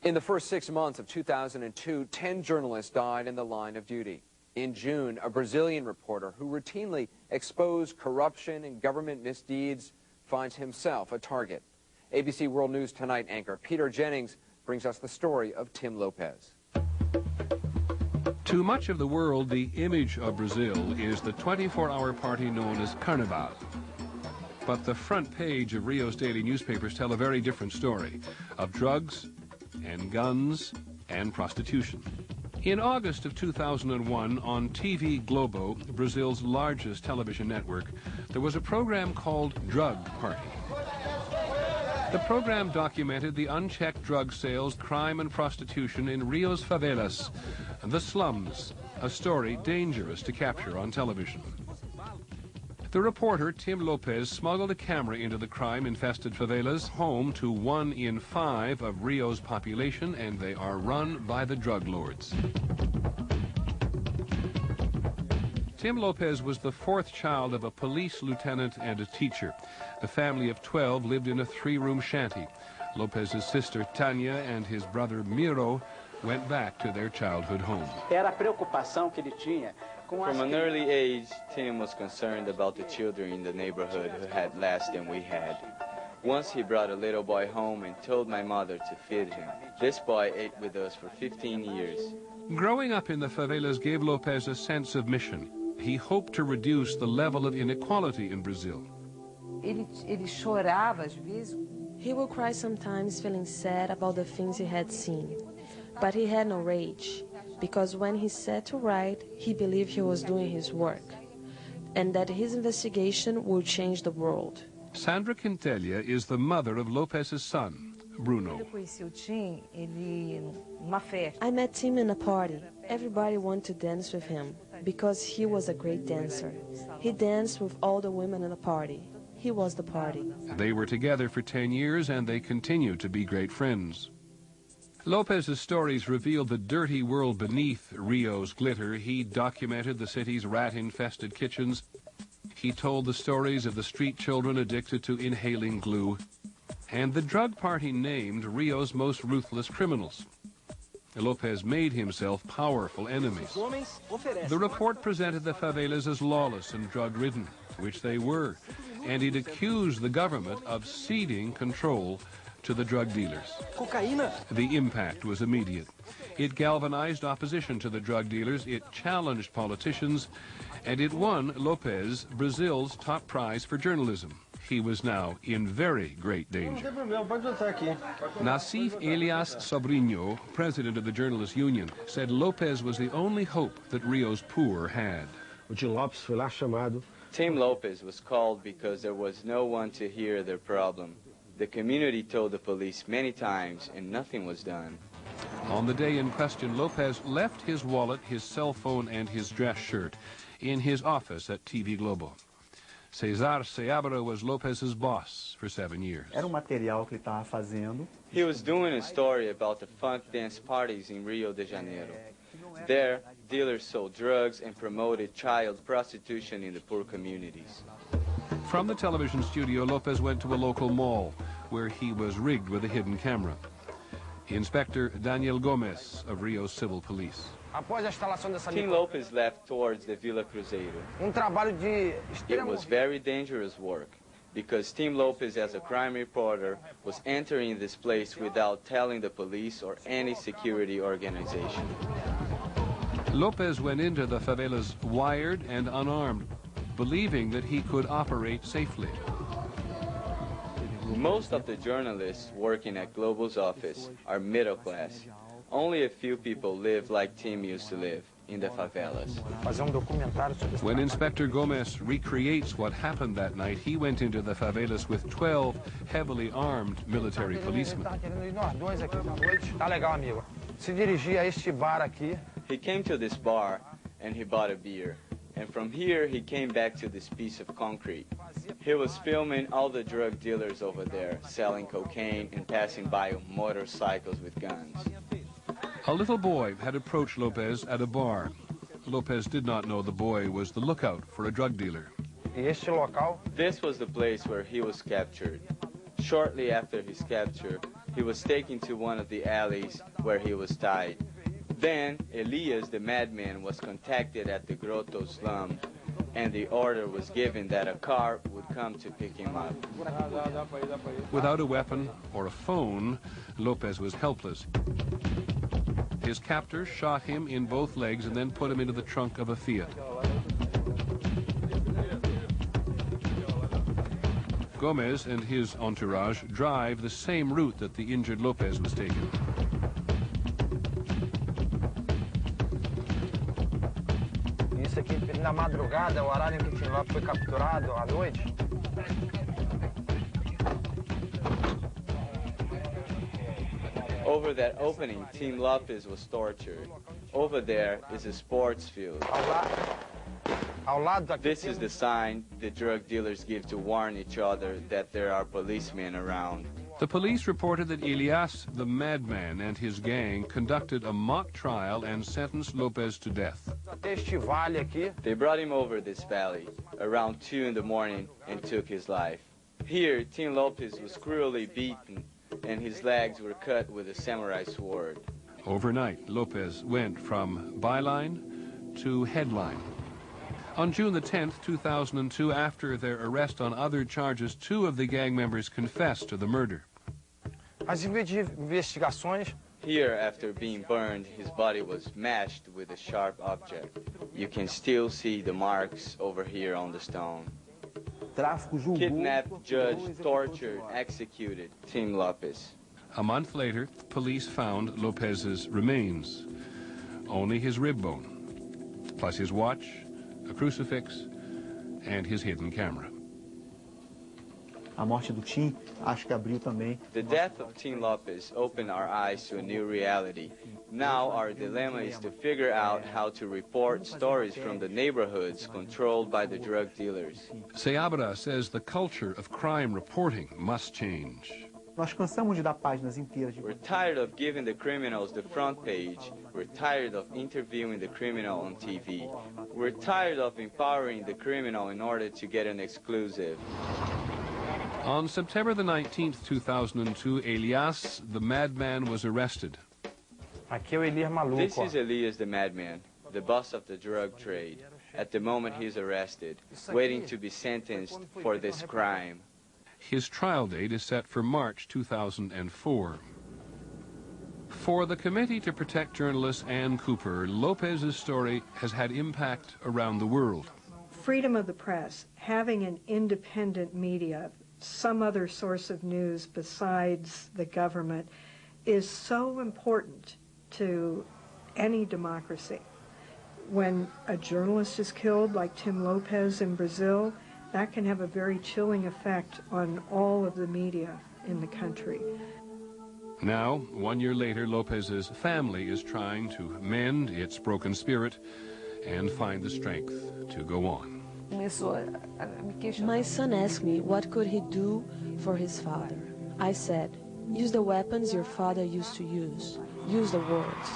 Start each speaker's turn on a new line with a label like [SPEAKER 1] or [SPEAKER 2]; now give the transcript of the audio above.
[SPEAKER 1] In the first 6 months of 2002, 10 journalists died in the line of duty. In June, a Brazilian reporter who routinely exposed corruption and government misdeeds finds himself a target. ABC World News Tonight anchor Peter Jennings brings us the story of Tim Lopes.
[SPEAKER 2] To much of the world, the image of Brazil is the 24-hour party known as Carnival. But the front page of Rio's daily newspapers tell a very different story of drugs and guns and prostitution. In August of 2001, on TV Globo, Brazil's largest television network, there was a program called Drug Party. The program documented the unchecked drug sales, crime and prostitution in Rio's favelas, the slums, a story dangerous to capture on television. The reporter, Tim Lopes, smuggled a camera into the crime-infested favelas, home to 1 in 5 of Rio's population, and they are run by the drug lords. Tim Lopes was the 4th child of a police lieutenant and a teacher. The family of 12 lived in a 3-room shanty. Lopes' sister Tanya and his brother Miro went back to their childhood home.
[SPEAKER 3] From an early age, Tim was concerned about the children in the neighborhood who had less than we had. Once he brought a little boy home and told my mother to feed him. This boy ate with us for 15 years.
[SPEAKER 2] Growing up in the favelas gave Lopes a sense of mission. He hoped to reduce the level of inequality in Brazil.
[SPEAKER 4] He would cry sometimes, feeling sad about the things he had seen. But he had no rage, because when he set to write, he believed he was doing his work, and that his investigation would change the world.
[SPEAKER 2] Sandra Quintelia is the mother of Lopes' son, Bruno.
[SPEAKER 4] I met Tim in a party. Everybody wanted to dance with him, because he was a great dancer. He danced with all the women in the party. He was the party.
[SPEAKER 2] They were together for 10 years, and they continue to be great friends. Lopes' stories reveal the dirty world beneath Rio's glitter. He documented the city's rat-infested kitchens. He told the stories of the street children addicted to inhaling glue, and the drug party named Rio's most ruthless criminals. Lopes made himself powerful enemies. The report presented the favelas as lawless and drug-ridden, which they were, and it accused the government of ceding control to the drug dealers. The impact was immediate. It galvanized opposition to the drug dealers, it challenged politicians, and it won Lopes Brazil's top prize for journalism. He was now in very great danger. Nassif Elias Sobrinho, president of the Journalists Union, said Lopes was the only hope that Rio's poor had.
[SPEAKER 3] Tim Lopes was called because there was no one to hear their problem. The community told the police many times, and nothing was done.
[SPEAKER 2] On the day in question, Lopes left his wallet, his cell phone, and his dress shirt in his office at TV Globo. Cesar Seabra was Lopes' boss for 7 years.
[SPEAKER 3] He was doing a story about the funk dance parties in Rio de Janeiro. There, dealers sold drugs and promoted child prostitution in the poor communities.
[SPEAKER 2] From the television studio, Lopes went to a local mall, where he was rigged with a hidden camera. Inspector Daniel Gomes of Rio's Civil Police.
[SPEAKER 3] Tim Lopes left towards the Vila Cruzeiro. It was very dangerous work, because Tim Lopes, as a crime reporter, was entering this place without telling the police or any security organization.
[SPEAKER 2] Lopes went into the favelas wired and unarmed, believing that he could operate safely.
[SPEAKER 3] Most of the journalists working at Globo's office are middle class. Only a few people live like Tim used to live, in the favelas.
[SPEAKER 2] When Inspector Gomes recreates what happened that night, he went into the favelas with 12 heavily armed military policemen.
[SPEAKER 3] He came to this bar and he bought a beer. And from here, he came back to this piece of concrete. He was filming all the drug dealers over there, selling cocaine and passing by motorcycles with guns.
[SPEAKER 2] A little boy had approached Lopes at a bar. Lopes did not know the boy was the lookout for a drug dealer.
[SPEAKER 3] This was the place where he was captured. Shortly after his capture, He was taken to one of the alleys where he was tied. Then, Elias, the madman, was contacted at the Grotto slum, and the order was given that a car would come to pick him up.
[SPEAKER 2] Without a weapon or a phone, Lopes was helpless. His captors shot him in both legs and then put him into the trunk of a Fiat. Gomez and his entourage drive the same route that the injured Lopes was taking.
[SPEAKER 5] Isso aqui na madrugada, o horário em que Tim Lopes foi capturado à noite.
[SPEAKER 3] Over that opening, Tim Lopes was tortured. Over there is a sports field. This is the sign the drug dealers give to warn each other that there are policemen around.
[SPEAKER 2] The police reported that Elias, the madman, and his gang conducted a mock trial and sentenced Lopes to death.
[SPEAKER 3] They brought him over this valley around 2 in the morning and took his life. Here, Tim Lopes was cruelly beaten and his legs were cut with a samurai sword.
[SPEAKER 2] Overnight, Lopes went from byline to headline. On June the 10th, 2002, after their arrest on other charges, 2 of the gang members confessed to the murder.
[SPEAKER 3] Here, after being burned, his body was mashed with a sharp object. You can still see the marks over here on the stone. Kidnapped, judged, tortured, executed Tim Lopes.
[SPEAKER 2] A month later, police found Lopes's remains. Only his rib bone, plus his watch, a crucifix, and his hidden camera.
[SPEAKER 6] A morte do Tim, acho que abriu também.
[SPEAKER 3] The death of Tim Lopes opened our eyes to a new reality. Now our dilemma is to figure out how to report stories from the neighborhoods controlled by the drug dealers.
[SPEAKER 2] Seabra says the culture of crime reporting must change.
[SPEAKER 6] Nós cansamos de dar páginas inteiras de...
[SPEAKER 3] We're tired of giving the criminals the front page. We're tired of interviewing the criminal on TV. We're tired of empowering the criminal in order to get an exclusive.
[SPEAKER 2] On September the 19th, 2002, Elias, the madman, was arrested.
[SPEAKER 3] This is Elias the madman, the boss of the drug trade. At the moment he is arrested, waiting to be sentenced for this crime.
[SPEAKER 2] His trial date is set for March 2004. For the Committee to Protect Journalists Ann Cooper, Lopes's story has had impact around the world.
[SPEAKER 7] Freedom of the press, having an independent media, some other source of news besides the government, is so important to any democracy. When a journalist is killed, like Tim Lopes in Brazil, that can have a very chilling effect on all of the media in the country.
[SPEAKER 2] Now, 1 year later, Lopes's family is trying to mend its broken spirit and find the strength to go on.
[SPEAKER 4] My son asked me what could he do for his father. I said, use the weapons your father used to use. Use the words.